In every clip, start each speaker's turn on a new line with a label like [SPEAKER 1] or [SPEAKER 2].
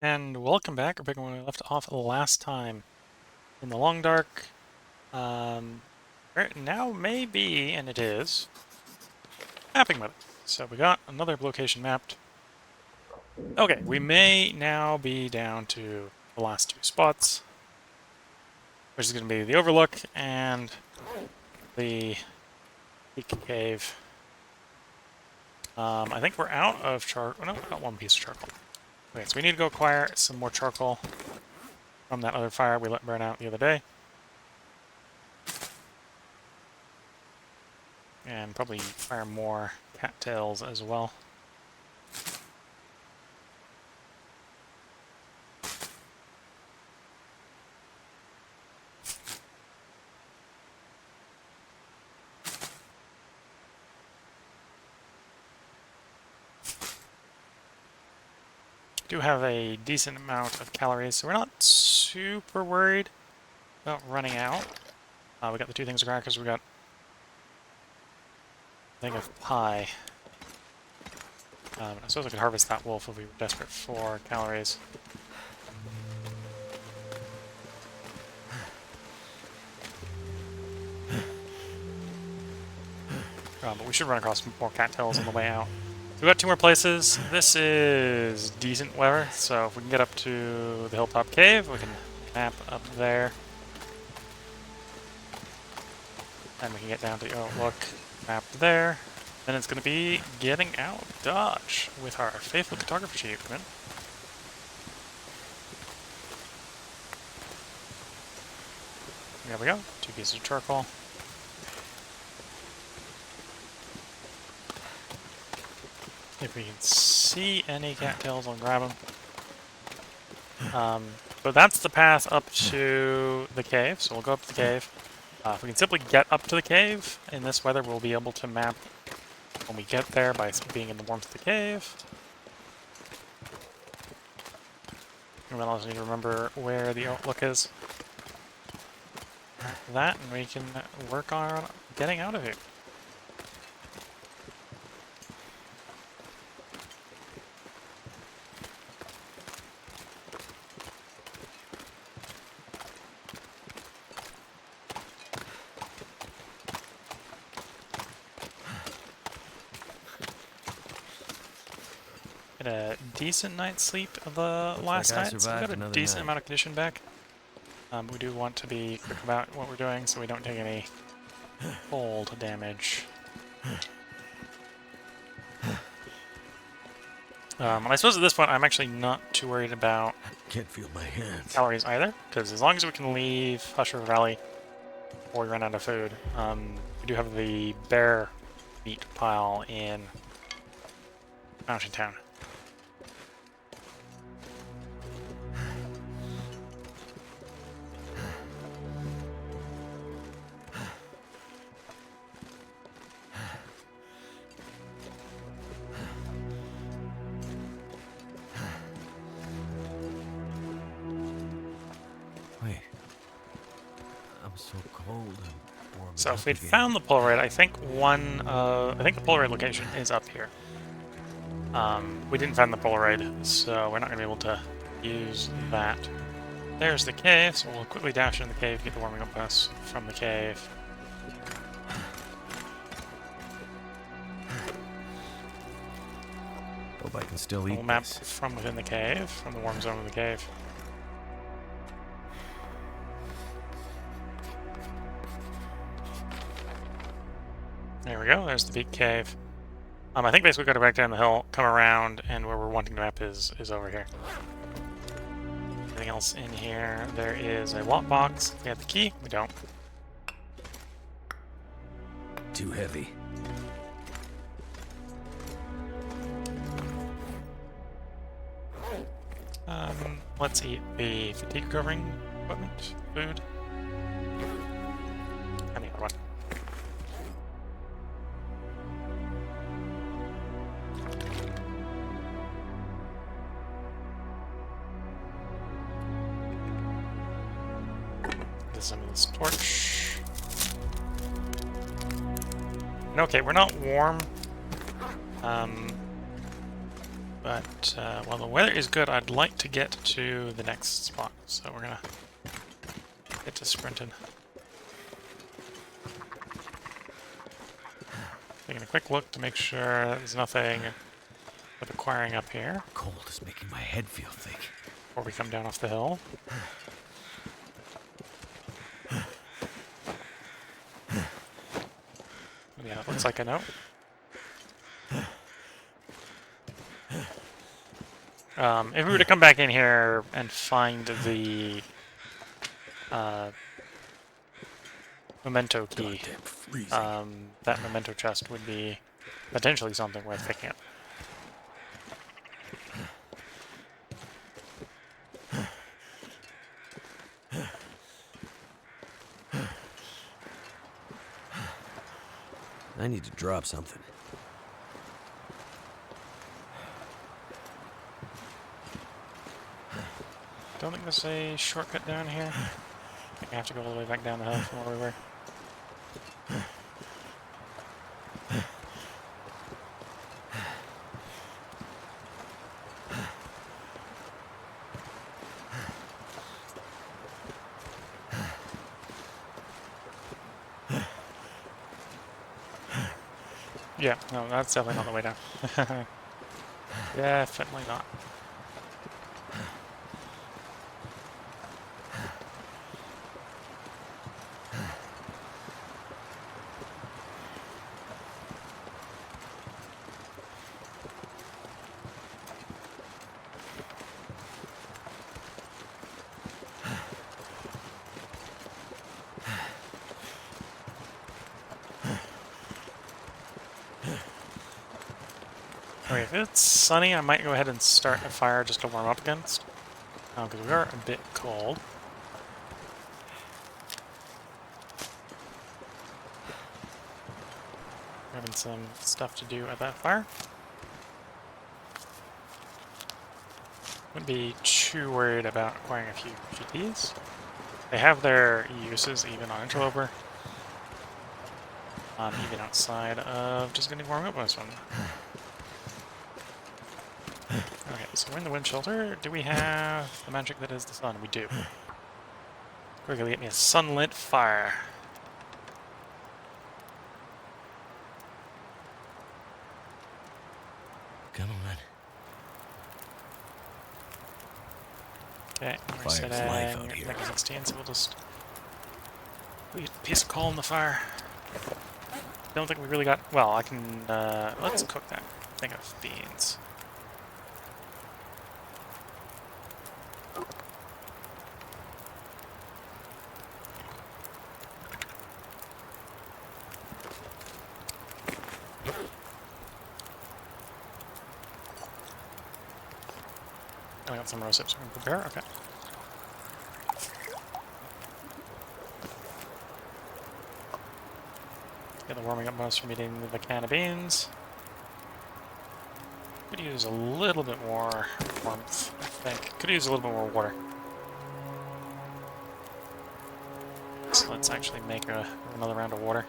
[SPEAKER 1] And welcome back. We're back when we left off last time in the Long Dark. Where it now may be, and it is, mapping mode. So we got another location mapped. Okay, we may now be down to the last two spots, which is going to be the Overlook and the Peak Cave. I think we're out of charcoal. No, we got one piece of charcoal. Okay, so we need to go acquire some more charcoal from that other fire we let burn out the other day. And probably fire more cattails as well. Do have a decent amount of calories, so we're not super worried about running out. We got the two things of crackers, we got a thing of pie. I suppose I could harvest that wolf if we were desperate for calories. But we should run across more cattails on the way out. So we've got two more places. This is decent weather, so if we can get up to the hilltop cave, we can map up there. And we can get down to the Overlook, map there. Then it's going to be getting out of Dodge with our Faithful Cartographer achievement. There we go, 2 pieces of charcoal. If we can see any cattails, I'll grab them. So that's the path up to the cave, so we'll go up to the cave. If we can simply get up to the cave in this weather, we'll be able to map when we get there by being in the warmth of the cave. And we'll also need to remember where the Overlook is. That, and we can work on getting out of here. Get a decent night's sleep the last night, so we got a decent amount of condition back. We do want to be quick about what we're doing so we don't take any cold damage. And I suppose at this point I'm actually not too worried about
[SPEAKER 2] Can't feel my hands.
[SPEAKER 1] calories either, because as long as we can leave Hush River Valley before we run out of food, we do have the bear meat pile in Mountain Town.
[SPEAKER 2] Wait. I'm so cold and warm.
[SPEAKER 1] So if we'd found the Polaroid, I think the Polaroid location is up here. We didn't find the Polaroid, so we're not going to be able to use that. There's the cave, so we'll quickly dash in the cave, get the warming up us from the cave.
[SPEAKER 2] Hope I can still eat
[SPEAKER 1] We'll map
[SPEAKER 2] this.
[SPEAKER 1] from within the cave, from the warm zone of the cave. There we go, there's the big cave. I think basically we go back down the hill, come around, and where we're wanting to map is over here. Anything else in here? There is a lock box. We have the key. We don't.
[SPEAKER 2] Too heavy.
[SPEAKER 1] Let's eat the fatigue covering equipment, food, and the other one. Some of this torch. And okay, we're not warm. But while the weather is good, I'd like to get to the next spot. So we're gonna get to sprinting. Taking a quick look to make sure there's nothing with acquiring up here
[SPEAKER 2] Cold is making my head feel thick.
[SPEAKER 1] before we come down off the hill. Yeah, it looks like I know. If we were to come back in here and find the memento key,
[SPEAKER 2] Goddamn freezing.
[SPEAKER 1] that memento chest would be potentially something worth picking up.
[SPEAKER 2] I need to drop something.
[SPEAKER 1] Don't think there's a shortcut down here. I think I have to go all the way back down the hill from where we were. Yeah, no, that's definitely not the way down. Definitely not. Okay, if it's sunny, I might go ahead and start a fire just to warm up against. Because we are a bit cold. Having some stuff to do at that fire. Wouldn't be too worried about acquiring a few GPs. They have their uses even on Interloper. Even outside of just getting warmed up on this one. Okay, so we're in the wind shelter. Do we have the magic that is the sun? We do. Quickly get me a sunlit fire.
[SPEAKER 2] Come on.
[SPEAKER 1] Okay, we're
[SPEAKER 2] Fire's life out
[SPEAKER 1] setting
[SPEAKER 2] here.
[SPEAKER 1] negative 16, so we'll just leave a piece of coal in the fire. Don't think we really got. Well, I can. Let's cook that thing of beans. I got some roast ups we can prepare. Okay. Get the warming up bonus from eating the can of beans. Could use a little bit more warmth, I think. Could use a little bit more water. So let's actually make another round of water.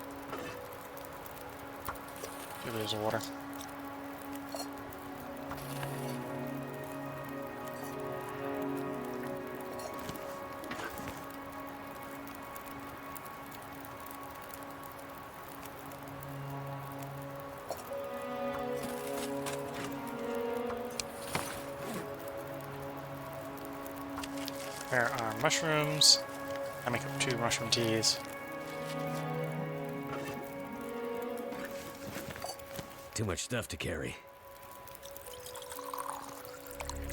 [SPEAKER 1] 2 liters of water. Prepare our mushrooms. I make up 2 mushroom teas.
[SPEAKER 2] Too much stuff to carry.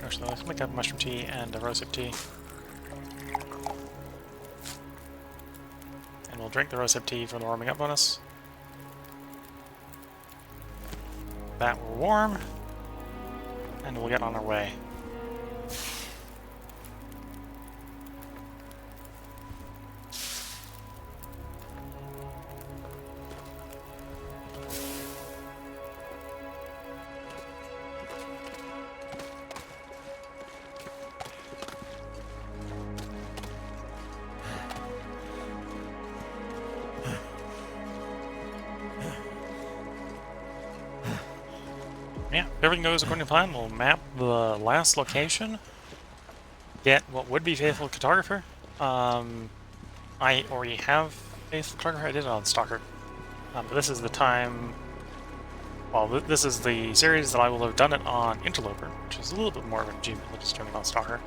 [SPEAKER 1] Actually, let's make up a mushroom tea and a rosehip tea. And we'll drink the rosehip tea for the warming up bonus. That we're warm. And we'll get on our way. everything goes according to plan, we'll map the last location, get what would be Faithful Cartographer. I already have Faithful Cartographer. I did it on Stalker. But this is the time... Well, this is the series that I will have done it on Interloper, which is a little bit more of an achievement than just doing it on Stalker.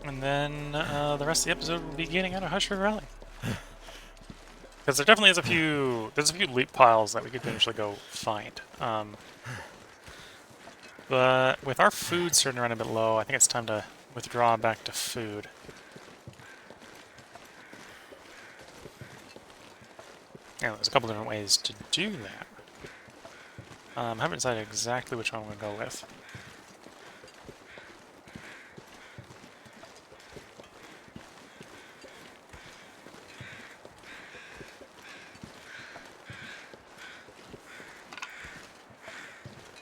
[SPEAKER 1] And then the rest of the episode will be getting out of Hush River Valley. Because there definitely is there's a few loot piles that we could eventually go find. But with our food starting to run a bit low, I think it's time to withdraw back to food. Yeah, there's a couple different ways to do that. I haven't decided exactly which one I'm going to go with.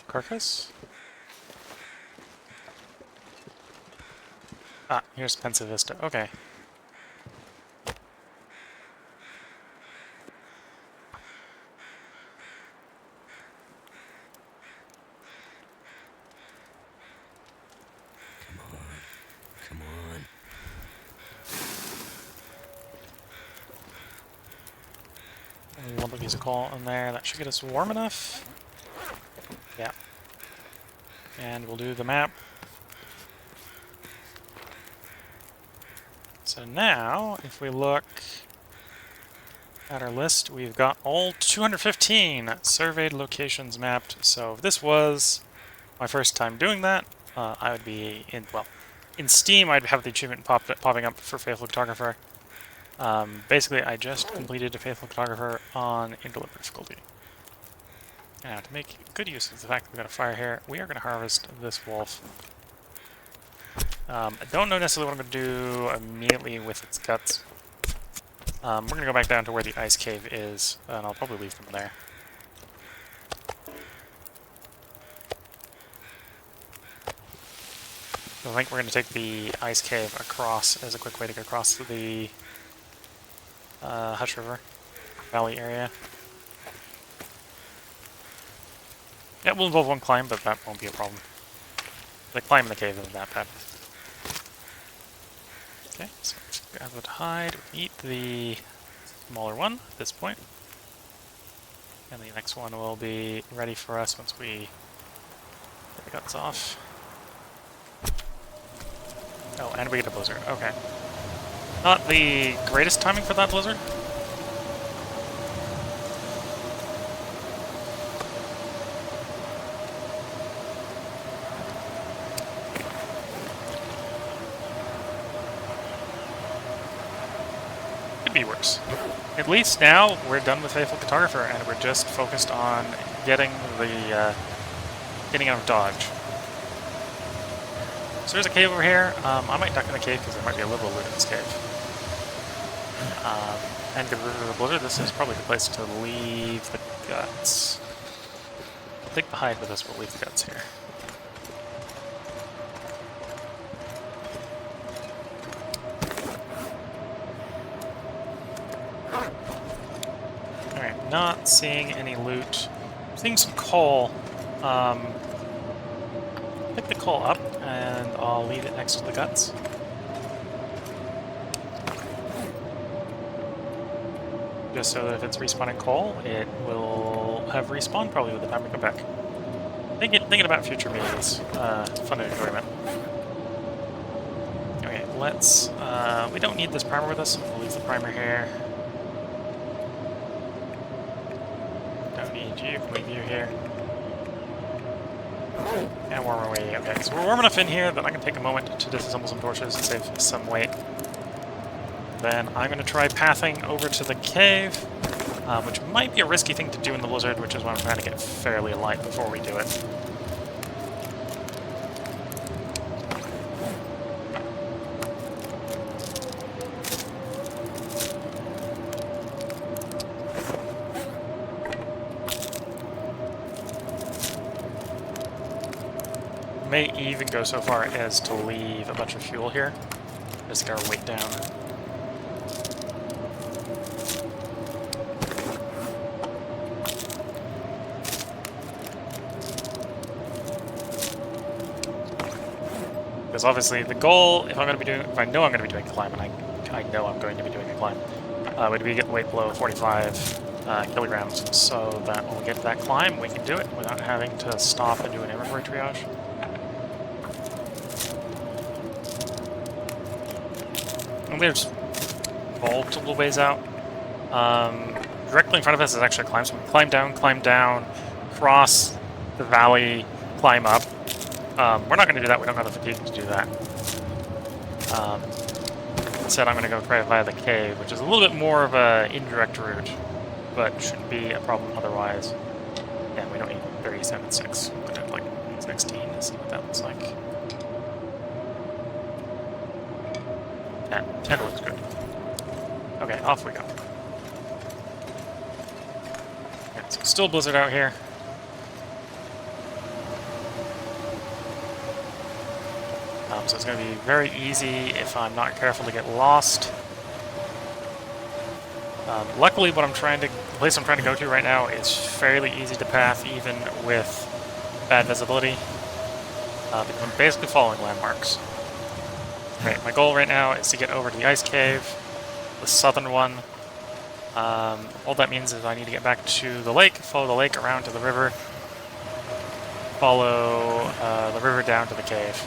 [SPEAKER 1] Carcass? Ah, here's Pensa Vista. Okay.
[SPEAKER 2] Come on.
[SPEAKER 1] One piece of coal in there. That should get us warm enough. Yeah. And we'll do the map. So now, if we look at our list, we've got all 215 surveyed locations mapped. So if this was my first time doing that, I would be in, well, in Steam I'd have the achievement popping up for Faithful Cartographer. Basically, I just completed a Faithful Cartographer on Interloper difficulty. Now, to make good use of the fact that we've got a fire here, we are going to harvest this wolf. I don't know necessarily what I'm going to do immediately with its guts. We're going to go back down to where the ice cave is, and I'll probably leave them there. So I think we're going to take the ice cave across as a quick way to get across to the Hush River Valley area. Yeah, it will involve one climb, but that won't be a problem. The climb in the cave isn't that bad. Okay, so grab it hide, eat the smaller one at this point. And the next one will be ready for us once we get the guts off. Oh, and we get a blizzard. Okay. Not the greatest timing for that blizzard. Could be worse. At least now we're done with Faithful Cartographer and we're just focused on getting the getting out of Dodge. So there's a cave over here. I might duck in the cave because there might be a little loot in this cave. And get rid of the blizzard. This is probably the place to leave the guts. I'll take the hide with us, we'll leave the guts here. Alright, not seeing any loot. Seeing some coal. Pick the coal up and I'll leave it next to the guts. Just so that if it's respawning coal, it will have respawned probably by the time we come back. Thinking about future meetings, fun and enjoyment. Okay, let's, we don't need this primer with us, so we'll leave the primer here. Don't need you, can leave you here. And warm away. Okay, so we're warm enough in here that I can take a moment to disassemble some torches and save some weight. Then I'm going to try pathing over to the cave, which might be a risky thing to do in the blizzard, which is why I'm trying to get fairly light before we do it. may even go so far as to leave a bunch of fuel here. Just get our weight down. Because obviously the goal, if I know I'm going to be doing a climb, and I know I'm going to be doing a climb, would be to get the weight below 45 kilograms, so that when we get to that climb, we can do it without having to stop and do an inventory triage. And there's multiple ways out. Directly in front of us is actually a climb, so we climb down, cross the valley, climb up. We're not going to do that, we don't have the fatigue to do that. Instead, I'm going to go try via the cave, which is a little bit more of an indirect route, but shouldn't be a problem otherwise. Yeah, we don't need 37.6, but at like 16 to see what that looks like. 10 looks good. Okay, off we go. Yeah, so still blizzard out here. So it's going to be very easy if I'm not careful to get lost. Luckily, the place I'm trying to go to right now is fairly easy to path, even with bad visibility, because I'm basically following landmarks. Right, my goal right now is to get over to the ice cave, the southern one. All that means is I need to get back to the lake, follow the lake around to the river, follow the river down to the cave.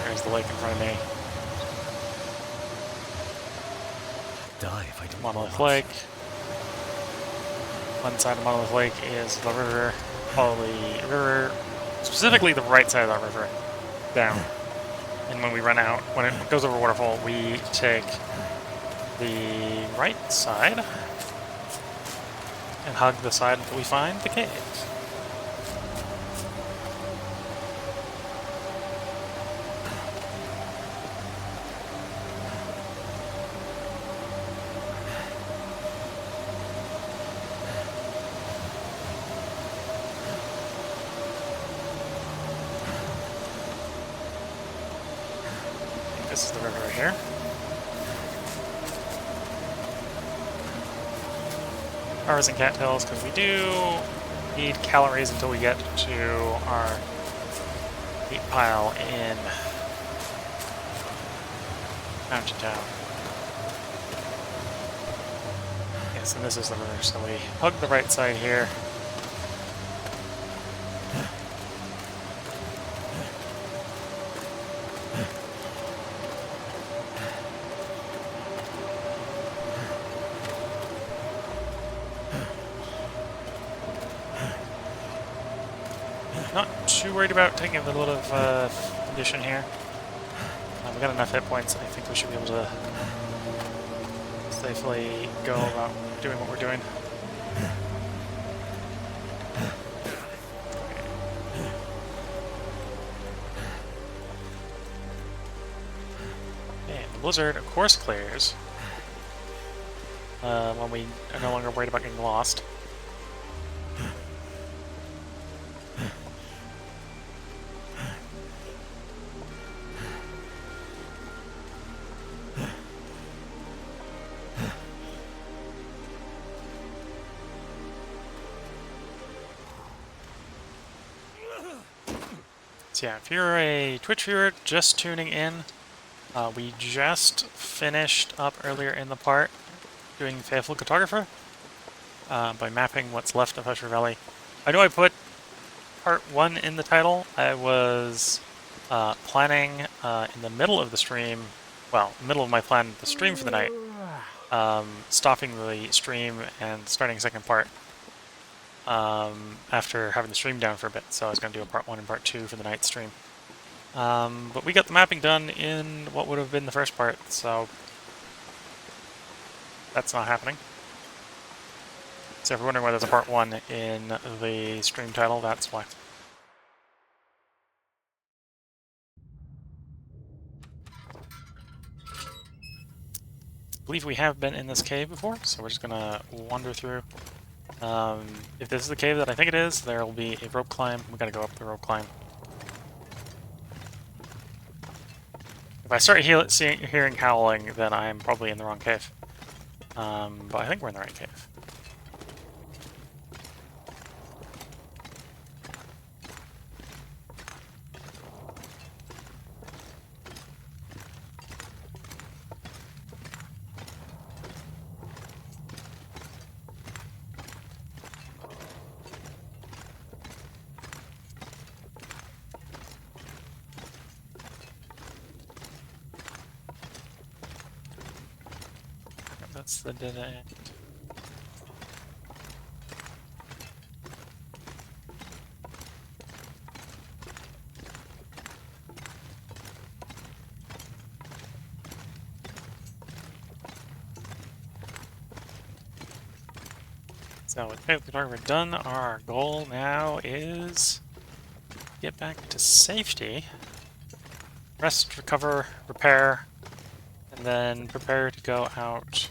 [SPEAKER 1] There's the lake in front of me.
[SPEAKER 2] Die if I don't.
[SPEAKER 1] Monolith Lake. One side of Monolith Lake is the river. Follow the river, specifically the right side of that river, down. And when we run out, when it goes over waterfall, we take the right side and hug the side until we find the cave. This is the river right here. Ours and cattails, because we do need calories until we get to our meat pile in Mountain Town. Yes, and this is the river, so we hug the right side here. Not too worried about taking a little bit of condition here. We've got enough hit points. I think we should be able to safely go about doing what we're doing. And the blizzard, of course, clears when we are no longer worried about getting lost. So yeah, if you're a Twitch viewer just tuning in, we just finished up earlier in the part doing Faithful Cartographer by mapping what's left of Husher Valley. I know I put part 1 in the title. I was planning in the middle of the stream, well, middle of my plan, the stream for the night, stopping the stream and starting a second part. After having the stream down for a bit, so I was going to do a part 1 and part 2 for the night stream. But we got the mapping done in what would have been the first part, so that's not happening. So if you're wondering why there's a part 1 in the stream title, that's why. believe we have been in this cave before, so we're just gonna wander through. If this is the cave that I think it is, there will be a rope climb. We gotta go up the rope climb. If I start hearing howling, then I'm probably in the wrong cave. But I think we're in the right cave. That's the dead end. So with Faithful Cartographer done, our goal now is get back to safety. Rest, recover, repair, and then prepare to go out.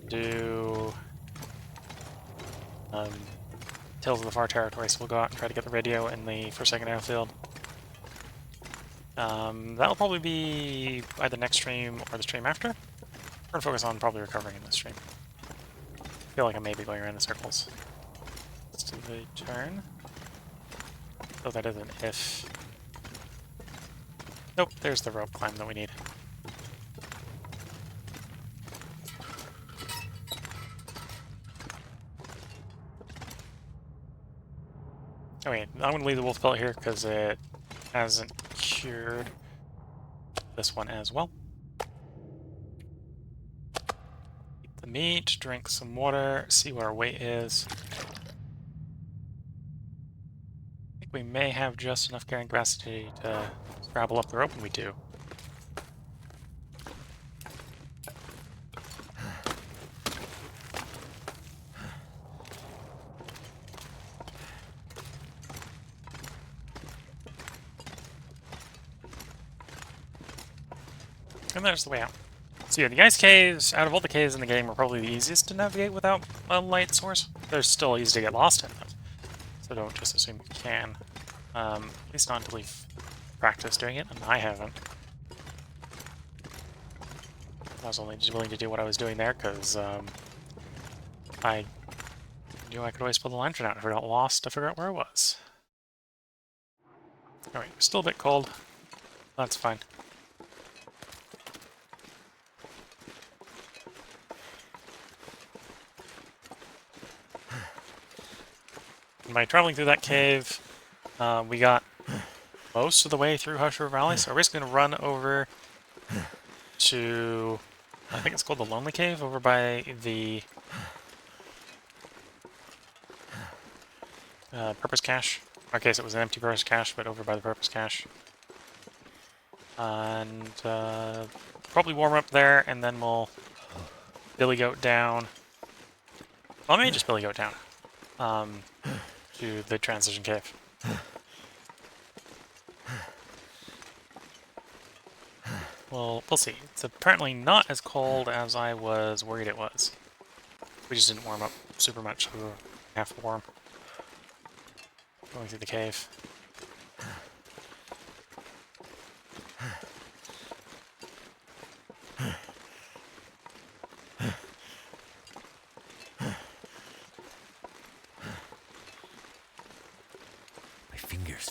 [SPEAKER 1] Do Tales of the Far Territory, so we'll go out and try to get the radio in the Forsaken Airfield. That'll probably be either next stream or the stream after. We're gonna focus on probably recovering in this stream. I feel like I may be going around in circles. Let's do the turn. Oh, that is an if. Nope, there's the rope climb that we need. Oh wait, I'm gonna leave the wolf pellet here because it hasn't cured this one as well. Eat the meat, drink some water, see what our weight is. I think we may have just enough carrying capacity to scrabble up the rope, and we do. And there's the way out. So yeah, the ice caves, out of all the caves in the game, are probably the easiest to navigate without a light source. They're still easy to get lost in them, so don't just assume you can. At least not until we've practiced doing it, and I haven't. I was only just willing to do what I was doing there because I knew I could always pull the lantern out if I got lost to figure out where it was. Alright, still a bit cold. That's fine. By traveling through that cave, we got most of the way through Hush River Valley, so we're just going to run over to, I think it's called the Lonely Cave, over by the Purpose Cache. In our case, it was an empty Purpose Cache, but over by the Purpose Cache. And probably warm up there, and then we'll billy goat down. Well, I may just billy goat down. To the transition cave. Well, we'll see. It's apparently not as cold as I was worried it was. We just didn't warm up super much, so we were half warm. Going through the cave.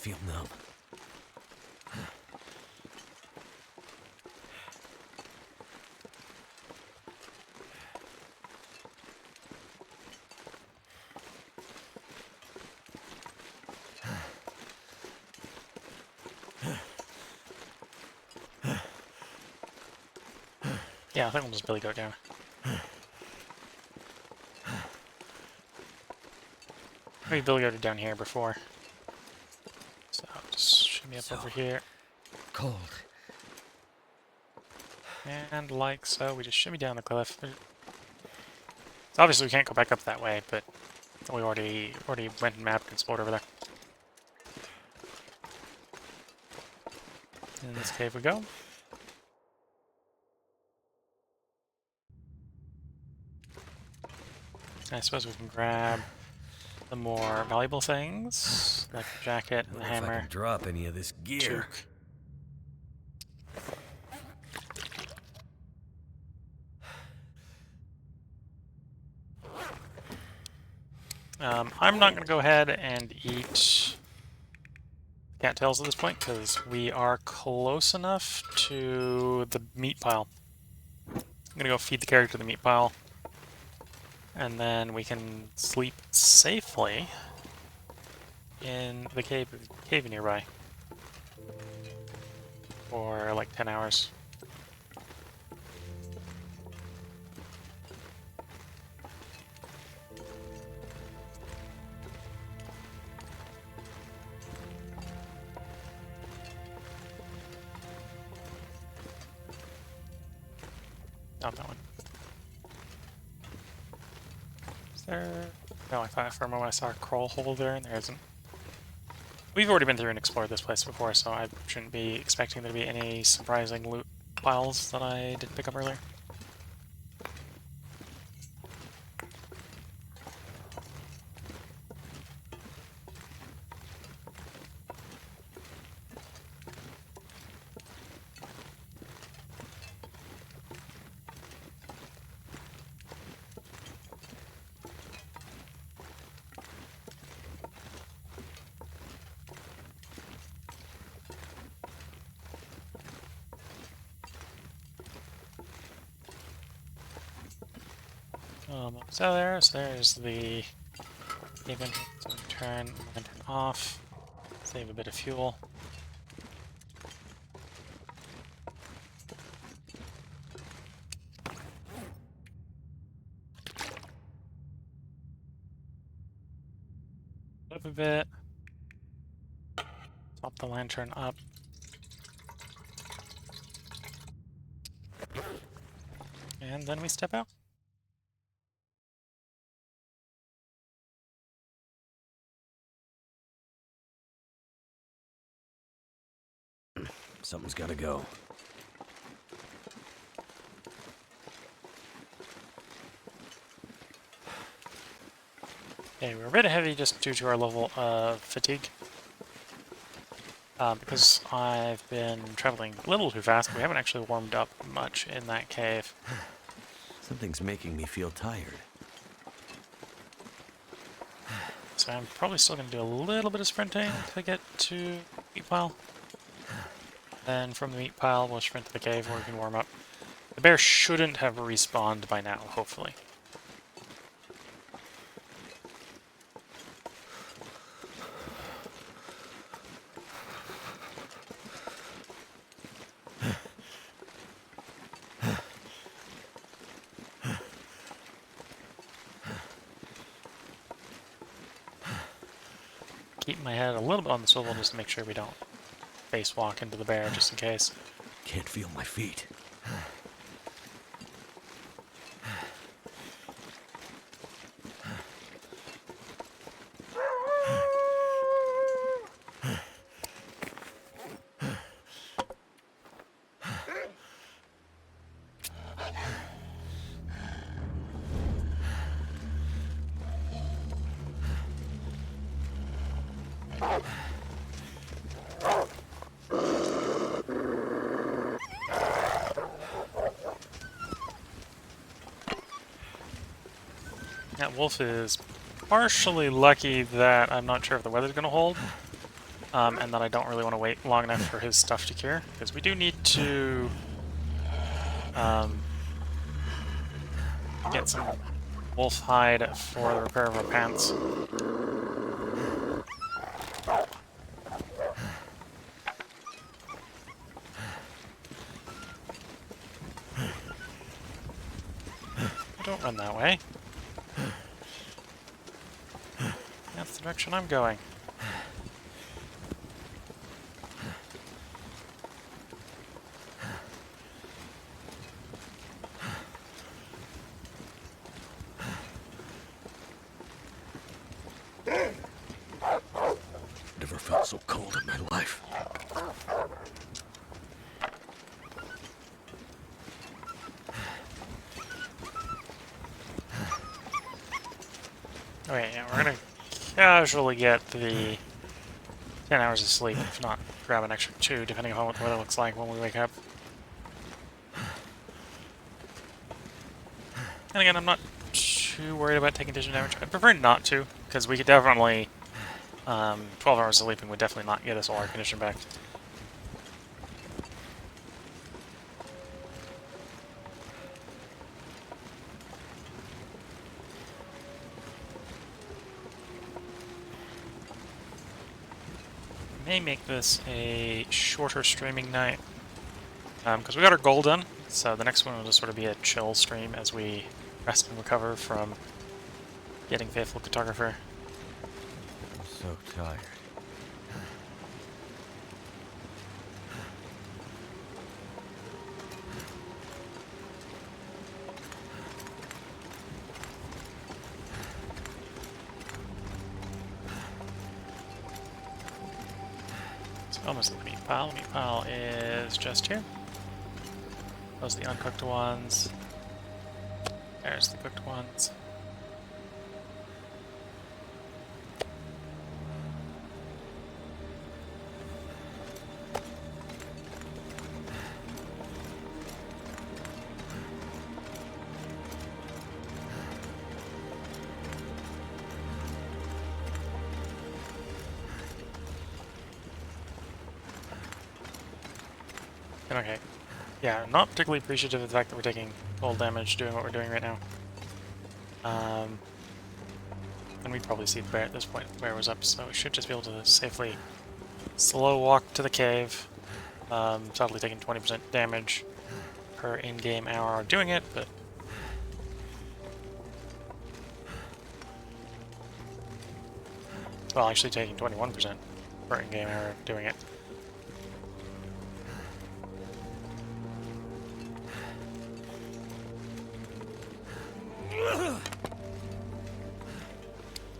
[SPEAKER 2] Feel numb.
[SPEAKER 1] Yeah, I think we'll just billy goat down. Maybe billy goated down here before. So just shimmy up over here.
[SPEAKER 2] Cold.
[SPEAKER 1] And like so, we just shimmy down the cliff. So obviously we can't go back up that way, but we already went and mapped and explored over there. In this cave we go. I suppose we can grab the more valuable things, like the jacket and the
[SPEAKER 2] Wonder if I
[SPEAKER 1] hammer.
[SPEAKER 2] can drop any of this gear.
[SPEAKER 1] Toque. I'm not going to go ahead and eat cattails at this point, because we are close enough to the meat pile. I'm going to go feed the character the meat pile, and then we can sleep safely in the cave nearby for like 10 hours. Not that one. Is there... No, I thought for a moment I saw a crawl hole there, and there isn't. We've already been through and explored this place before, so I shouldn't be expecting there to be any surprising loot piles that I didn't pick up earlier. So there's the cave entrance. So we turn lantern off, save a bit of fuel. Up a bit. Top the lantern up. And then we step out.
[SPEAKER 2] Something's gotta go.
[SPEAKER 1] Okay, we're a bit heavy just due to our level of fatigue. Because I've been traveling a little too fast, we haven't actually warmed up much in that cave.
[SPEAKER 2] Something's making me feel tired.
[SPEAKER 1] So I'm probably still going to do a little bit of sprinting to get to the meat pile. Then from the meat pile, we'll sprint to the cave where we can warm up. The bear shouldn't have respawned by now, hopefully. Keep my head a little bit on the swivel just to make sure we don't face walk into the bear, just in case.
[SPEAKER 2] Can't feel my feet.
[SPEAKER 1] That wolf is partially lucky that I'm not sure if the weather's going to hold, and that I don't really want to wait long enough for his stuff to cure, because we do need to get some wolf hide for the repair of our pants. Don't run that way. That's the direction I'm going.
[SPEAKER 2] Never felt so cold in my life.
[SPEAKER 1] Okay, yeah, we're gonna casually get the 10 hours of sleep, if not grab an extra 2, depending on what the weather looks like when we wake up. And again, I'm not too worried about taking additional damage. I'd prefer not to, because we could definitely... 12 hours of sleeping would definitely not get us all our condition back. May make this a shorter streaming night, because we got our goal done, so the next one will just sort of be a chill stream as we rest and recover from getting Faithful Cartographer.
[SPEAKER 2] I'm so tired.
[SPEAKER 1] So almost the meat pile. The meat pile is just here. Those are the uncooked ones. There's the cooked ones. Okay. Yeah, not particularly appreciative of the fact that we're taking cold damage doing what we're doing right now. And we'd probably see the bear at this point. The bear was up, so we should just be able to safely slow walk to the cave. Sadly taking 20% damage per in-game hour doing it, but... Well, actually taking 21% per in-game hour doing it.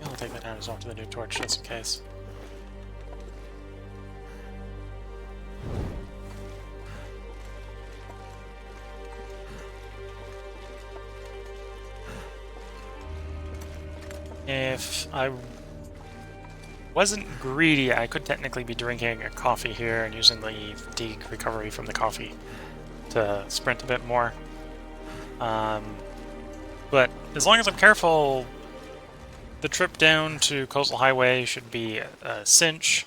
[SPEAKER 1] I'll take that down as off to the new torch just in case. If I wasn't greedy, I could technically be drinking a coffee here and using the fatigue recovery from the coffee to sprint a bit more. But as long as I'm careful, the trip down to Coastal Highway should be a cinch.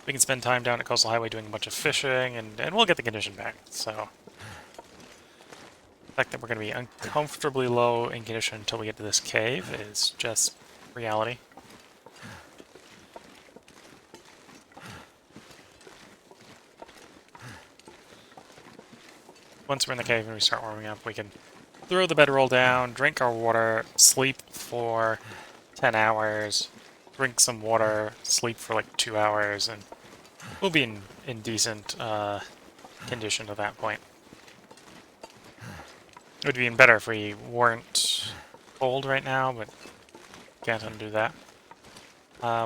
[SPEAKER 1] We can spend time down at Coastal Highway doing a bunch of fishing, and we'll get the condition back, so... The fact that we're going to be uncomfortably low in condition until we get to this cave is just reality. Once we're in the cave and we start warming up, we can throw the bedroll down, drink our water, sleep for 10 hours, drink some water, sleep for like 2 hours, and we'll be in decent condition at that point. It would be even better if we weren't cold right now, but can't undo that.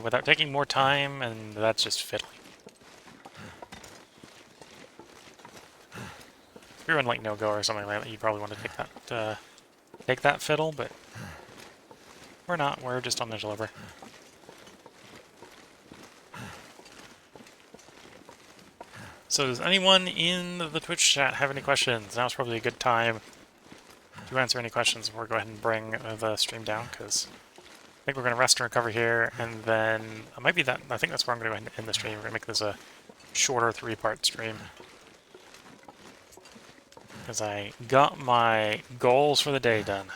[SPEAKER 1] Without taking more time, and that's just fiddly. If you're in like no-go or something like that, you probably want to take that fiddle, but we're not. We're just on the deliver. So does anyone in the Twitch chat have any questions? Now's probably a good time to answer any questions before we go ahead and bring the stream down, because I think we're going to rest and recover here, and then it might be that. I think that's where I'm going to go ahead and end the stream. We're going to make this a shorter 3-part stream, because I got my goals for the day done.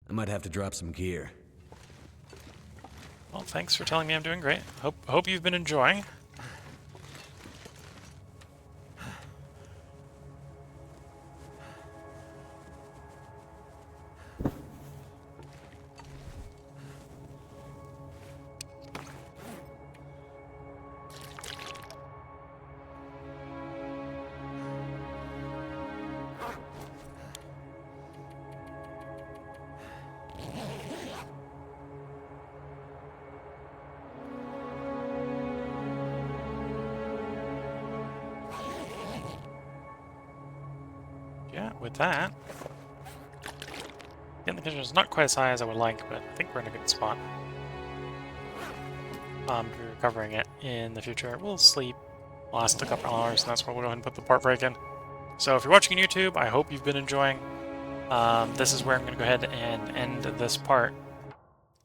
[SPEAKER 2] I might have to drop some gear.
[SPEAKER 1] Well, thanks for telling me I'm doing great. Hope you've been enjoying. Yeah, with that, Again, the condition is not quite as high as I would like, but I think we're in a good spot. Be recovering it in the future. We'll sleep, last a couple hours, and that's where we'll go ahead and put the part break in. So if you're watching on YouTube, I hope you've been enjoying. This is where I'm going to go ahead and end this part.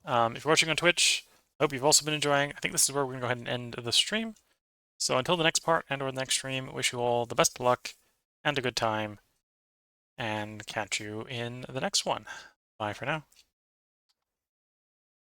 [SPEAKER 1] If you're watching on Twitch, I hope you've also been enjoying. I think this is where we're going to go ahead and end the stream. So until the next part and or the next stream, wish you all the best of luck and a good time, and catch you in the next one. Bye for now.